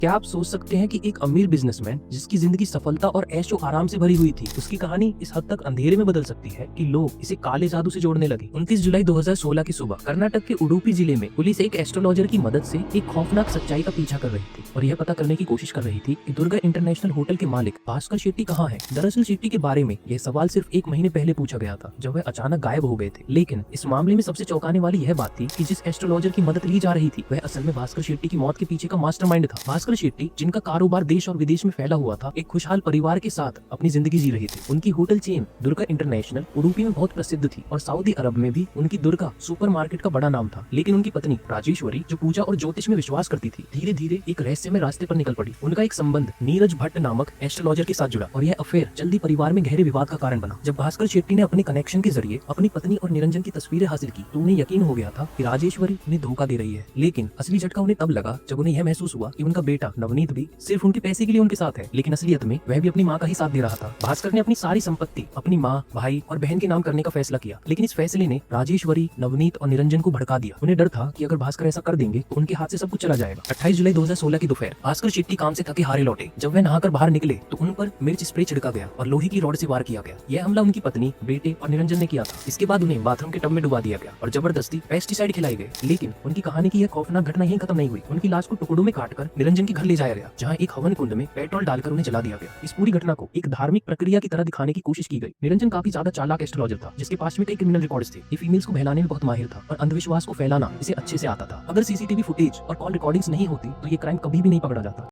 क्या आप सोच सकते हैं कि एक अमीर बिजनेसमैन जिसकी जिंदगी सफलता और ऐशो आराम से भरी हुई थी, उसकी कहानी इस हद तक अंधेरे में बदल सकती है कि लोग इसे काले जादू से जोड़ने लगे। 29 जुलाई 2016 की सुबह कर्नाटक के उडुपी जिले में पुलिस एक एस्ट्रोलॉजर की मदद से एक खौफनाक सच्चाई का पीछा कर रही थी और यह पता करने की कोशिश कर रही थी कि दुर्गा इंटरनेशनल होटल के मालिक भास्कर शेट्टी कहाँ है। दरअसल शेट्टी के बारे में यह सवाल सिर्फ एक महीने पहले पूछा गया था, जब वह अचानक गायब हो गए थे। लेकिन इस मामले में सबसे चौंकाने वाली यह बात थी कि जिस एस्ट्रोलॉजर की मदद ली जा रही थी वह असल में भास्कर शेट्टी की मौत के पीछे का मास्टरमाइंड था। भास्कर शेट्टी, जिनका कारोबार देश और विदेश में फैला हुआ था, एक खुशहाल परिवार के साथ अपनी जिंदगी जी रहे थे। उनकी hotel chain Durga international Udupi में बहुत प्रसिद्ध थी और सऊदी अरब में भी उनकी दुर्गा सुपरमार्केट का बड़ा नाम था। लेकिन उनकी पत्नी राजेश्वरी, जो पूजा और ज्योतिष में विश्वास करती थी, धीरे धीरे एक रहस्यमय रास्ते पर निकल पड़ी। उनका एक संबंध नीरज भट्ट नामक एस्ट्रोलॉजर के साथ जुड़ा और यह अफेयर जल्दी परिवार में गहरे विवाद का कारण बना। जब भास्कर शेट्टी ने अपने कनेक्शन के जरिए अपनी पत्नी और निरंजन की तस्वीरें हासिल की तो उन्हें यकीन हो गया था कि राजेश्वरी उन्हें धोखा दे रही है। लेकिन असली झटका उन्हें तब लगा जब उन्हें यह महसूस हुआ कि उनका बेटा नवनीत भी सिर्फ उनके पैसे के लिए उनके साथ है, लेकिन असलियत में वह भी अपनी माँ का ही साथ दे रहा था। भास्कर ने अपनी सारी संपत्ति अपनी माँ, भाई और बहन के नाम करने का फैसला किया, लेकिन इस फैसले ने राजेश्वरी, नवनीत और निरंजन को भड़का दिया। उन्हें डर था कि अगर भास्कर ऐसा कर देंगे तो उनके हाथ से सब कुछ चला जाएगा। 28 जुलाई 2016 की दोपहर भास्कर शेट्टी काम से थके हारे लौटे। जब वह नहाकर बाहर निकले तो उन पर मिर्च स्प्रे छिड़का गया और लोहे की रॉड से वार किया गया। यह हमला उनकी पत्नी, बेटे और निरंजन ने किया था। इसके बाद उन्हें बाथरूम के टब में डुबा दिया गया और जबरदस्ती पेस्टिसाइड खिलाए गए। लेकिन उनकी कहानी की यह खौफनाक घटना यहीं खत्म नहीं हुई। उनकी लाश को टुकड़ों में काटकर निरंजन के घर ले जाया गया, जहाँ एक हवन कुंड में पेट्रोल डालकर उन्हें जला दिया गया। इस पूरी घटना को एक धार्मिक प्रक्रिया की तरह दिखाने की कोशिश की गई। निरंजन काफी ज्यादा चालाक एस्ट्रोलॉजर था, जिसके पास में कई क्रिमिनल रिकॉर्ड्स थे। ये फीमेल्स को बहलाने में बहुत माहिर था और अंधविश्वास को फैलाना इसे अच्छे से आता था। अगर सीसीटीवी फुटेज और कॉल रिकॉर्डिंग्स नहीं होती तो ये क्राइम कभी भी नहीं पकड़ा जाता।